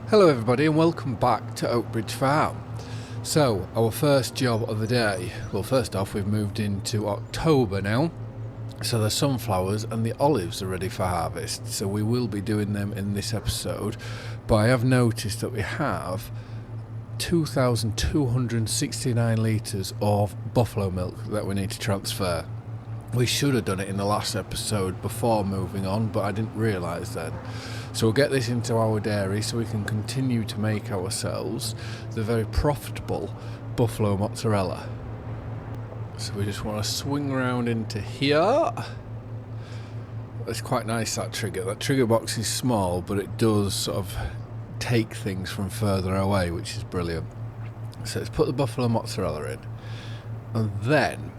Hello everybody and welcome back to Oakbridge Farm. So, our first job of the day. Well, first off, we've moved into October now. So the sunflowers and the olives are ready for harvest. So we will be doing them in this episode. But I have noticed that we have 2,269 litres of buffalo milk that we need to transfer. We should have done it in the last episode before moving on, but I didn't realise then. So we'll get this into our dairy so we can continue to make ourselves the very profitable buffalo mozzarella. So we just want to swing around into here. It's quite nice, that trigger. That trigger box is small, but it does sort of take things from further away, which is brilliant. So let's put the buffalo mozzarella in. And then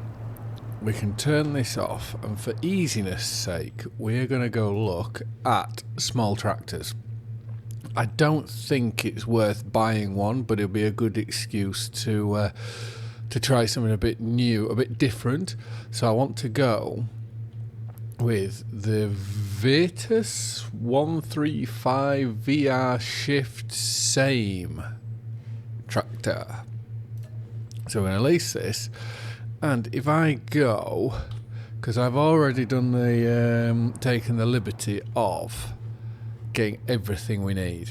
we can turn this off, and for easiness sake we're going to go look at small tractors. I don't think it's worth buying one, but it'll be a good excuse to try something a bit new, a bit different. So I want to go with the Virtus 135 VR Shift Same tractor. So we're going to lease this. And if I go, because I've already done the taken the liberty of getting everything we need.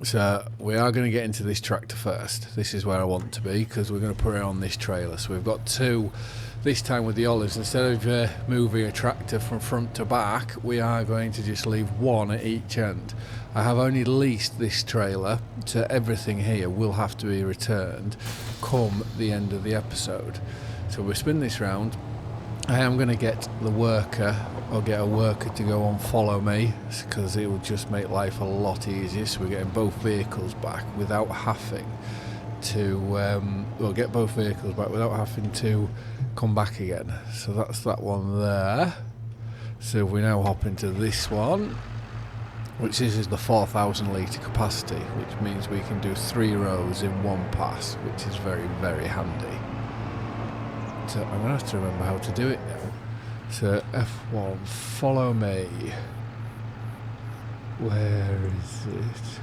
So we are going to get into this tractor first. This is where I want to be, because we're going to put it on this trailer. So we've got two this time with the olives. Instead of moving a tractor from front to back, we are going to just leave one at each end. I have only leased this trailer, so everything here will have to be returned come the end of the episode. So we'll spin this round. I am going to get the worker, or get a worker to go on follow me, because it will just make life a lot easier. So we're getting both vehicles back without having to, get both vehicles back without having to come back again. So that's that one there. So we now hop into this one, which is the 4,000 litre capacity, which means we can do 3 rows in one pass, which is very, very handy. So I'm going to have to remember how to do it now. So F1, follow me. Where is it?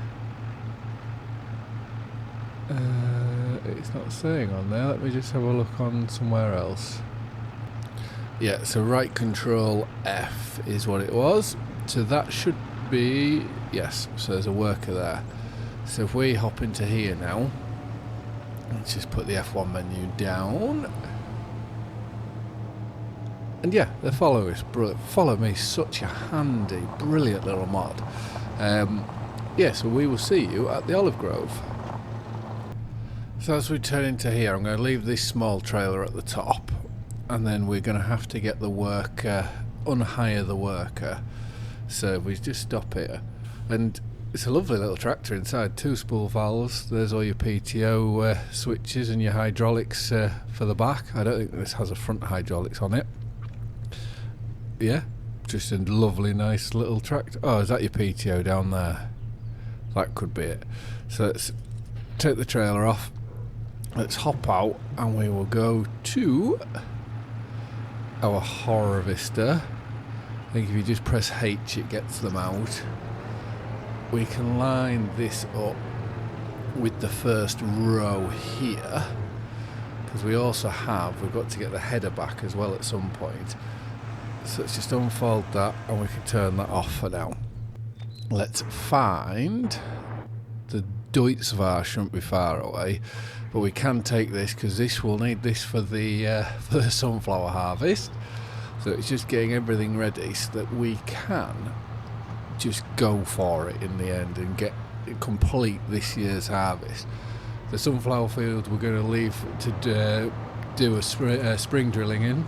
It's not saying on there. Let me just have a look on somewhere else. Yeah, so right control F is what it was. So that should be, yes, so there's a worker there. So if we hop into here now, let's just put the F1 menu down. And yeah, the follow is brilliant. Follow me, such a handy, brilliant little mod. Yeah, so we will see you at the olive grove. So as we turn into here, I'm going to leave this small trailer at the top, and then we're going to have to get the worker, unhire the worker. So we just stop here, and it's a lovely little tractor inside. 2 spool valves. There's all your PTO switches and your hydraulics for the back. I don't think this has a front hydraulics on it. Yeah, just a lovely, nice little tractor. Oh, is that your PTO down there? That could be it. So let's take the trailer off. Let's hop out, and we will go to our harvester. I think if you just press H, it gets them out. We can line this up with the first row here, because we've got to get the header back as well at some point. So let's just unfold that, and we can turn that off for now. Let's find the Deutzwahr. Shouldn't be far away, but we can take this, because we'll need this for the sunflower harvest. So it's just getting everything ready so that we can just go for it in the end and complete this year's harvest. The sunflower field we're going to leave to do a spring drilling in,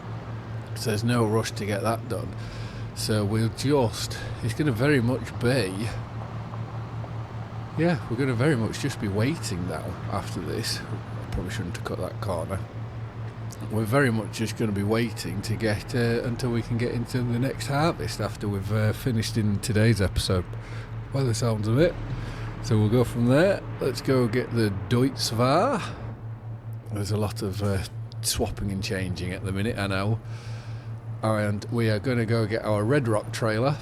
so there's no rush to get that done. So it's going to very much be, yeah, we're going to very much just be waiting now after this. I probably shouldn't have cut that corner. We're very much just going to be waiting to get until we can get into the next harvest after we've finished in today's episode, by the sounds of it. So we'll go from there. Let's go get the Deutzwahr. There's a lot of swapping and changing at the minute, I know. And we are going to go get our Red Rock trailer,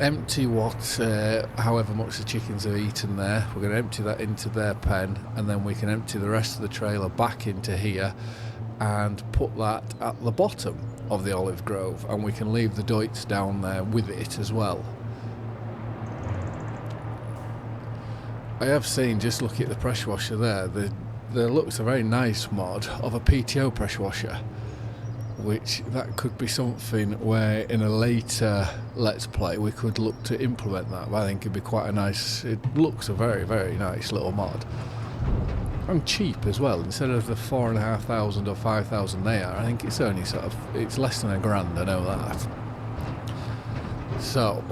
empty however much the chickens have eaten there. We're going to empty that into their pen, and then we can empty the rest of the trailer back into here and put that at the bottom of the olive grove, and we can leave the doits down there with it as well. I have seen, just look at the pressure washer there, there looks a very nice mod of a PTO pressure washer, which that could be something where in a later Let's Play we could look to implement that. But I think it'd be quite a nice, it looks a very, very nice little mod. And cheap as well. Instead of the 4,500 or 5,000 they are, I think it's only sort of, it's less than £1,000, I know that. So,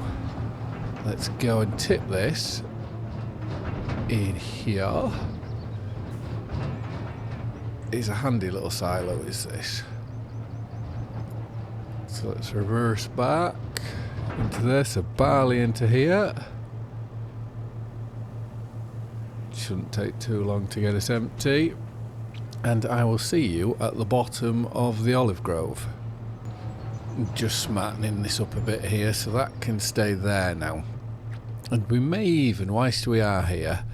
let's go and tip this in here. It's a handy little silo, is this? So let's reverse back into this, a barley into here. Shouldn't take too long to get us empty. And I will see you at the bottom of the olive grove. Just smartening this up a bit here so that can stay there now. And we may even, whilst we are here,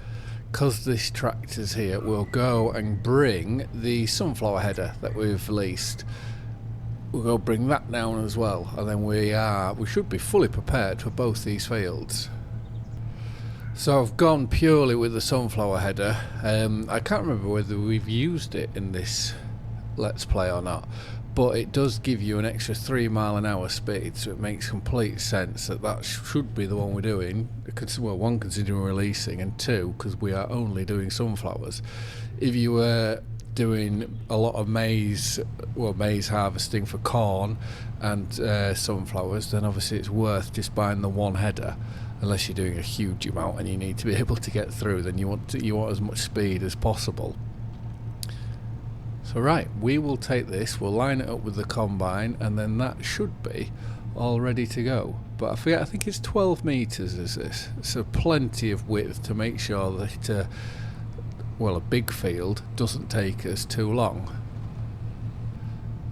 because this tractor's here, we'll go and bring the sunflower header that we've leased. We'll go bring that down as well, and then we should be fully prepared for both these fields. So I've gone purely with the sunflower header. I can't remember whether we've used it in this Let's Play or not, but it does give you an extra 3 mph speed, so it makes complete sense that that should be the one we're doing. Well, one, considering releasing, and two, because we are only doing sunflowers. If you were doing a lot of maize harvesting for corn and sunflowers, then obviously it's worth just buying the one header. Unless you're doing a huge amount and you need to be able to get through, then you want as much speed as possible. So right, we will take this, we'll line it up with the combine, and then that should be all ready to go. But I forget, I think it's 12 metres is this, so plenty of width to make sure that well, a big field doesn't take us too long.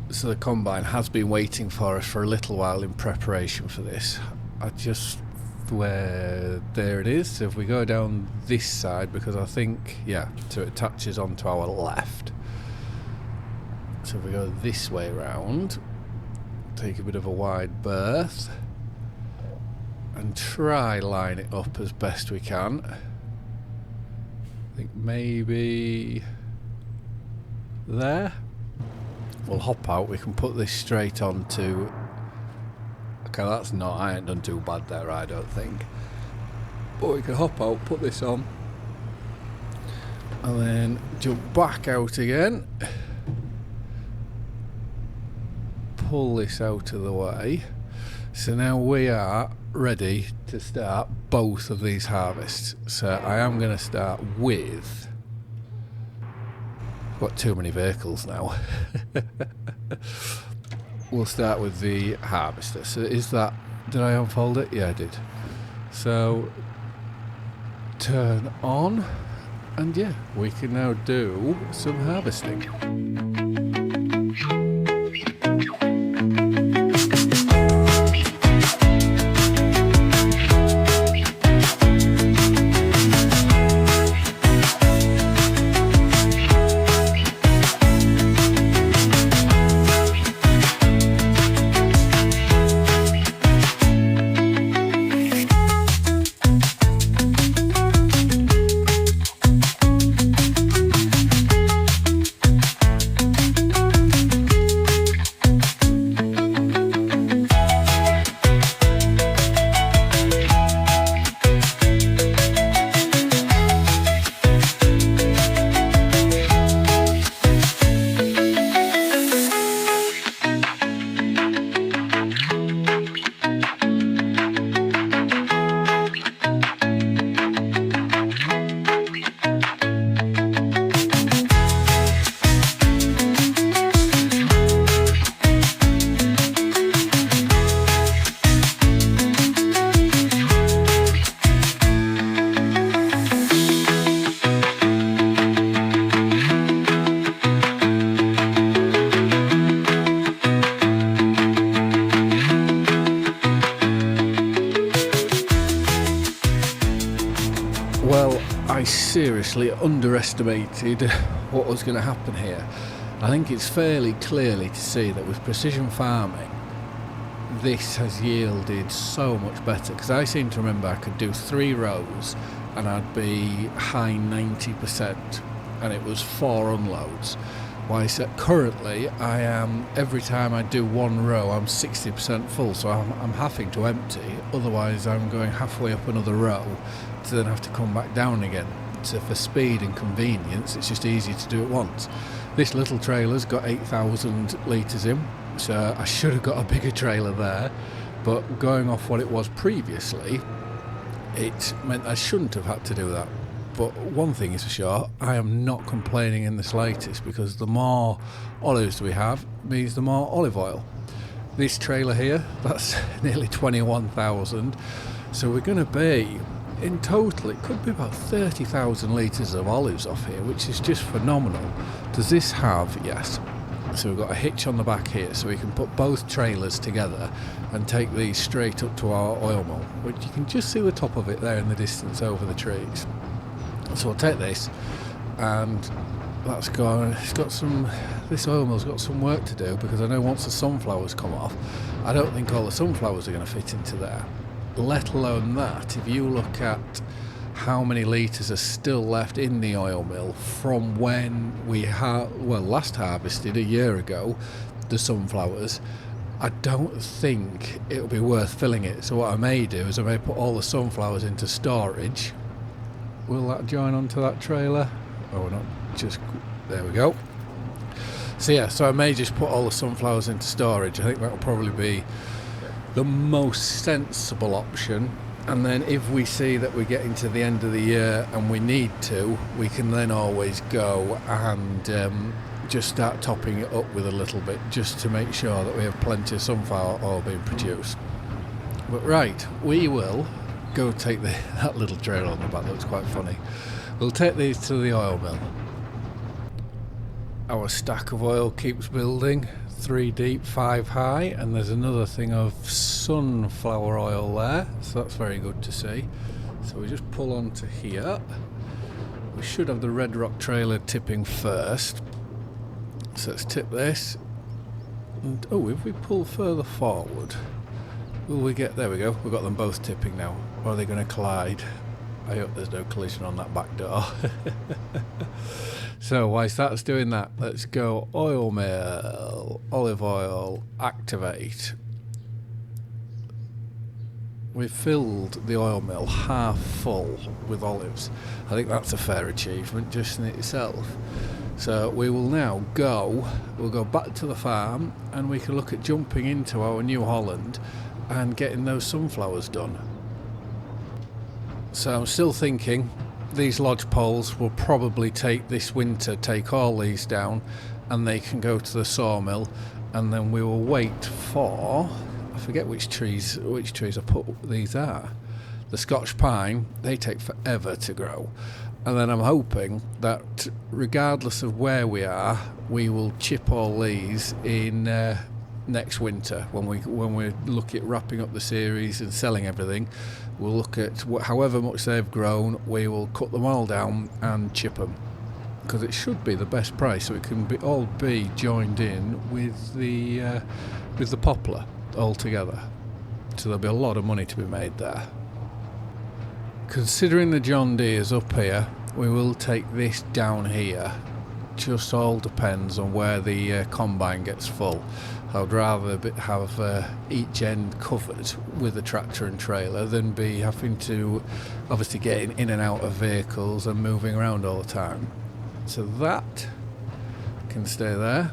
So the combine has been waiting for us for a little while in preparation for this. There it is. So if we go down this side, because I think, yeah, so it touches onto our left. So if we go this way round, take a bit of a wide berth and try line it up as best we can. I think maybe there. We'll hop out, we can put this straight onto. Okay, that's not, I ain't done too bad there, I don't think. But we can hop out, put this on, and then jump back out again. Pull this out of the way. So now we are ready to start both of these harvests. So I am going to start with... I've got too many vehicles now. We'll start with the harvester. So is that... Did I unfold it? Yeah, I did. So turn on, and yeah, we can now do some harvesting. Well, I seriously underestimated what was going to happen here. I think it's fairly clearly to see that with precision farming, this has yielded so much better, because I seem to remember I could do 3 rows and I'd be high 90% and it was 4 unloads. Whilst currently I am, every time I do 1 row, I'm 60% full, so I'm having to empty, otherwise I'm going halfway up another row to then have to come back down again. So for speed and convenience, it's just easier to do it once. This little trailer's got 8,000 litres in, so I should have got a bigger trailer there, but going off what it was previously, it meant I shouldn't have had to do that. But one thing is for sure, I am not complaining in the slightest, because the more olives we have means the more olive oil. This trailer here, that's nearly 21,000, so we're going to be, in total, it could be about 30,000 litres of olives off here, which is just phenomenal. Does this have? Yes. So we've got a hitch on the back here, so we can put both trailers together and take these straight up to our oil mill, which you can just see the top of it there in the distance over the trees. So we'll take this, and that's gone. It's got some. This oil mill's got some work to do, because I know once the sunflowers come off, I don't think all the sunflowers are going to fit into there. Let alone that, if you look at how many litres are still left in the oil mill from when we last harvested a year ago the sunflowers, I don't think it'll be worth filling it. So what I may do is I may put all the sunflowers into storage. Will that join onto that trailer? Oh, not just, there we go. So yeah, so I may just put all the sunflowers into storage. I think that'll probably be the most sensible option, and then if we see that we're getting to the end of the year and we need to, we can then always go and just start topping it up with a little bit, just to make sure that we have plenty of sunflower oil being produced. But right, we will go take that little trailer on the back, looks quite funny. We'll take these to the oil mill. Our stack of oil keeps building, 3 deep, 5 high, and there's another thing of sunflower oil there, so that's very good to see. So we just pull onto here. We should have the Red Rock trailer tipping first, so let's tip this. And if we pull further forward, will we get, there we go, we've got them both tipping now. Or are they going to collide? I hope there's no collision on that back door. So whilst that's doing that, let's go oil mill, olive oil, activate. We've filled the oil mill half full with olives. I think that's a fair achievement just in itself. So we will now we'll go back to the farm, and we can look at jumping into our New Holland and getting those sunflowers done. So I'm still thinking these lodge poles will probably take this winter, take all these down, and they can go to the sawmill, and then we will wait for, I forget which trees I put these are. The Scotch pine, they take forever to grow. And then I'm hoping that regardless of where we are, we will chip all these in next winter when we look at wrapping up the series and selling everything. We'll look at however much they've grown, we will cut them all down and chip them, because it should be the best price, so it can all be joined in with the poplar all together. So there'll be a lot of money to be made there. Considering the John Deere's up here, we will take this down here. Just all depends on where the combine gets full. I'd rather have each end covered with a tractor and trailer than be having to obviously getting in and out of vehicles and moving around all the time. So that can stay there.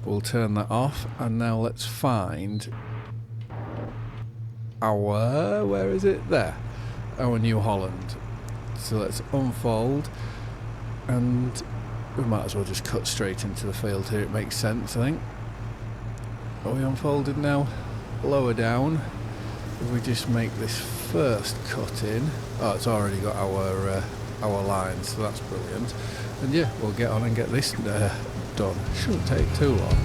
We'll turn that off, and now let's find our, where is it? There, our New Holland. So let's unfold, and we might as well just cut straight into the field here. It makes sense, I think. Are we unfolded now? Lower down. If we just make this first cut in. Oh, it's already got our lines, so that's brilliant. And yeah, we'll get on and get this done. Shouldn't take too long.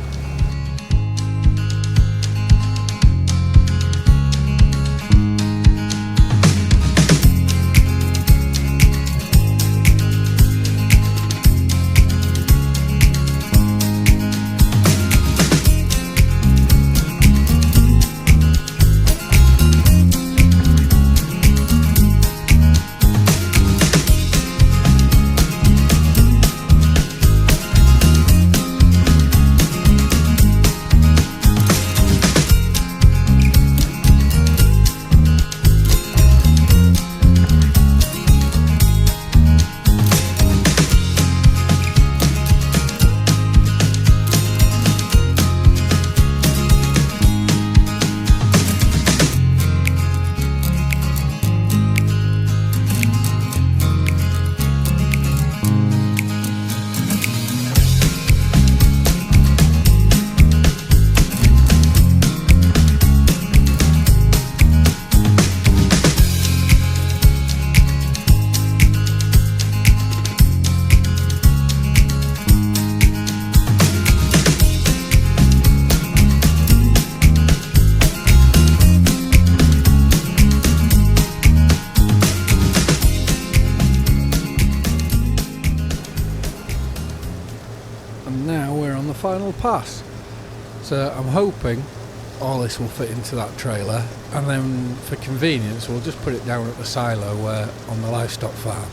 final pass. So I'm hoping all this will fit into that trailer, and then for convenience we'll just put it down at the silo on the livestock farm.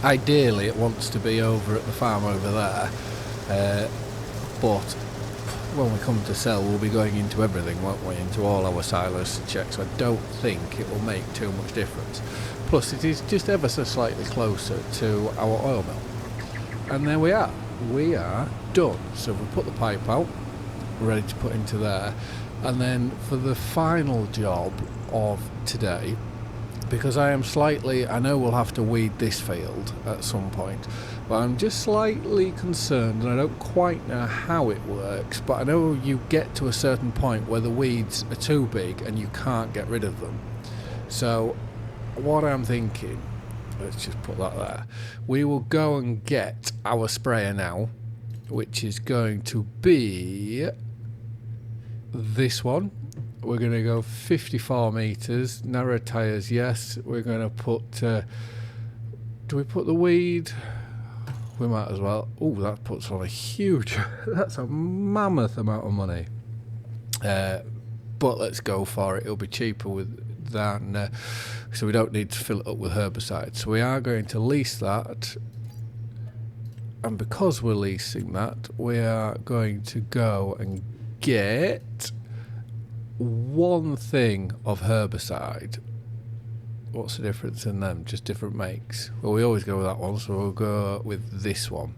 Ideally it wants to be over at the farm over there, but when we come to sell we'll be going into everything, won't we, into all our silos to check, so I don't think it will make too much difference. Plus it is just ever so slightly closer to our oil mill. And there we are done. So we put the pipe out, ready to put into there, and then for the final job of today, because I know we'll have to weed this field at some point, but I'm just slightly concerned, and I don't quite know how it works, but I know you get to a certain point where the weeds are too big and you can't get rid of them. So what I'm thinking, let's just put that there, we will go and get our sprayer now, which is going to be this one. We're going to go 54 metres, narrow tyres, yes. We're going to put, do we put the weed? We might as well. Oh, that puts on a huge, that's a mammoth amount of money. But let's go for it. It'll be cheaper than, so we don't need to fill it up with herbicide. So we are going to lease that. And because we're leasing that, we are going to go and get one thing of herbicide. What's the difference in them? Just different makes. Well, we always go with that one, so we'll go with this one.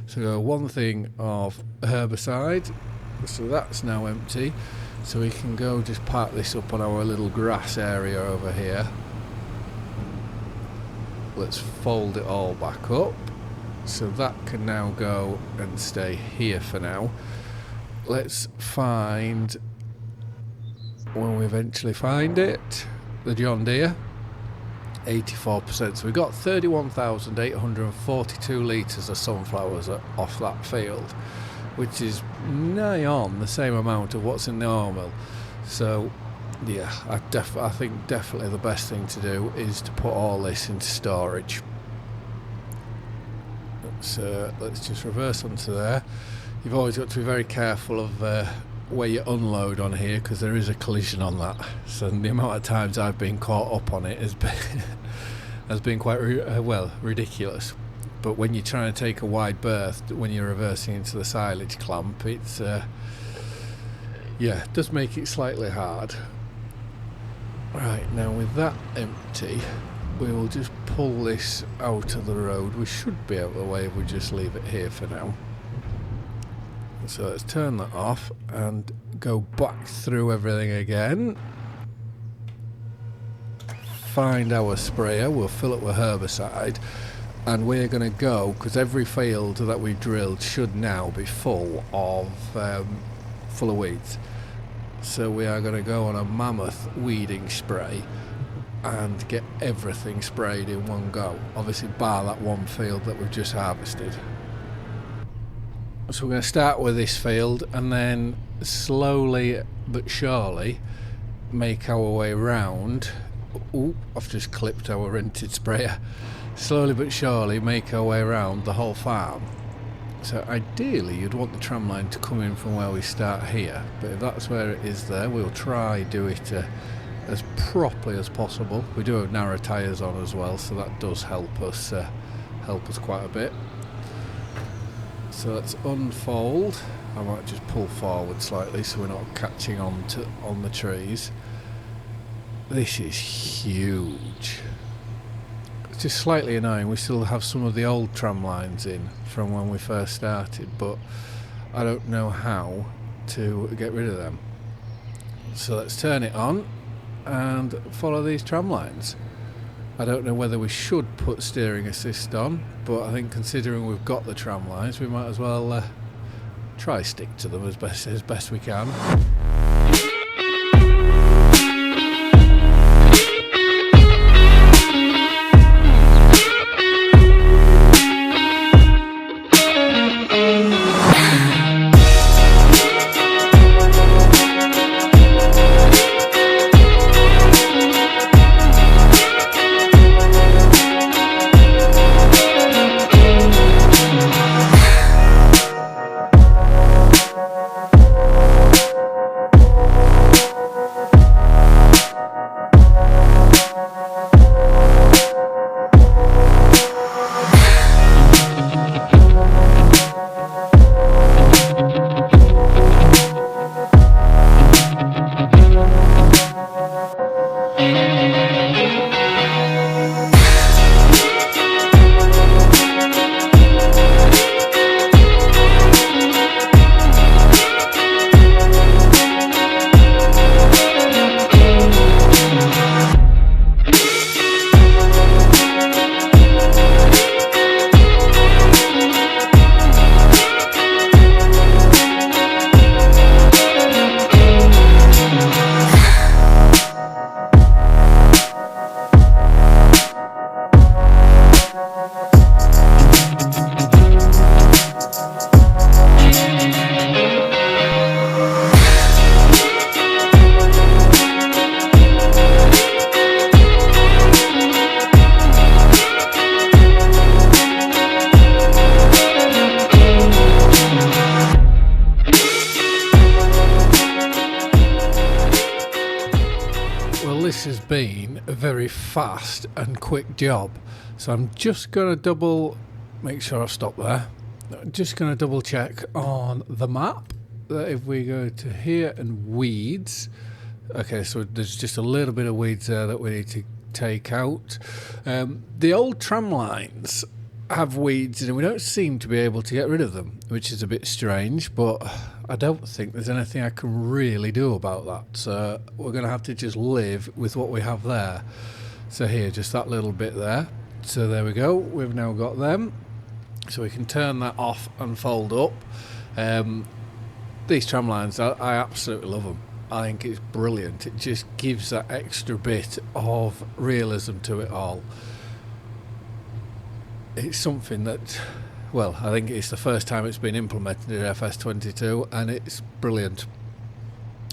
So go one thing of herbicide. So that's now empty. So we can go just park this up on our little grass area over here. Let's fold it all back up. So that can now go and stay here for now. Let's find, when we eventually find it, the John Deere, 84%. So we got 31,842 litres of sunflowers off that field, which is nigh on the same amount of what's in the oil mill. So yeah, I think definitely the best thing to do is to put all this into storage. So let's just reverse onto there. You've always got to be very careful of where you unload on here, because there is a collision on that. So the amount of times I've been caught up on it has been quite ridiculous. But when you're trying to take a wide berth, when you're reversing into the silage clamp, it's it does make it slightly hard. Right, now with that empty, we will just pull this out of the road. We should be out of the way if we just leave it here for now. So let's turn that off and go back through everything again. Find our sprayer, we'll fill it with herbicide, and we're going to go, because every field that we drilled should now be full of weeds. So we are going to go on a mammoth weeding spray and get everything sprayed in one go, obviously bar that one field that we've just harvested. So we're going to start with this field and then slowly but surely make our way round. Ooh, I've just clipped our rented sprayer. Slowly but surely make our way around the whole farm. So ideally you'd want the tram line to come in from where we start here, but if that's where it is there, we'll try do it as properly as possible. We do have narrow tyres on as well, so that does help us quite a bit. So let's unfold. I might just pull forward slightly so we're not catching on the trees. This is huge. It's just slightly annoying. We still have some of the old tram lines in from when we first started, but I don't know how to get rid of them. So let's turn it on and follow these tram lines. I don't know whether we should put steering assist on, but I think considering we've got the tram lines, we might as well try stick to them as best we can. a very fast and quick job. So I'm just going to make sure I've stopped there. I'm just going to double check on the map that if we go to here and weeds, okay, so there's just a little bit of weeds there that we need to take out. The old tram lines have weeds and we don't seem to be able to get rid of them, which is a bit strange, but I don't think there's anything I can really do about that. So we're going to have to just live with what we have there. So here, just that little bit there. So there we go, we've now got them. So we can turn that off and fold up. These tram lines, I absolutely love them. I think it's brilliant. It just gives that extra bit of realism to it all. It's something that, well, I think it's the first time it's been implemented in FS22, and it's brilliant.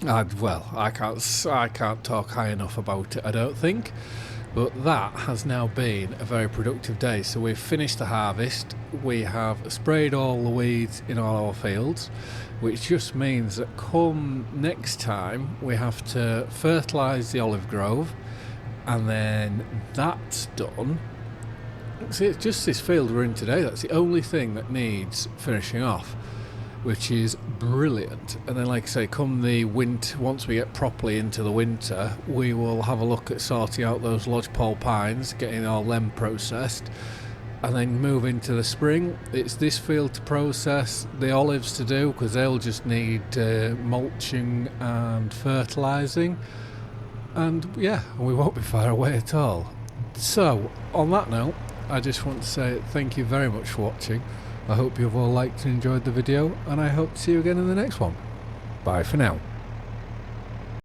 I can't talk high enough about it, I don't think. But that has now been a very productive day. So we've finished the harvest. We have sprayed all the weeds in all our fields, which just means that come next time we have to fertilise the olive grove, and then that's done. See, it's just this field we're in today. That's the only thing that needs finishing off, which is brilliant. And then, like I say, come the winter, once we get properly into the winter, we will have a look at sorting out those lodgepole pines, getting all them processed, and then move into the spring. It's this field to process, the olives to do, because they'll just need mulching and fertilising, and yeah, we won't be far away at all. So on that note, I just want to say thank you very much for watching. I hope you've all liked and enjoyed the video, and I hope to see you again in the next one. Bye for now.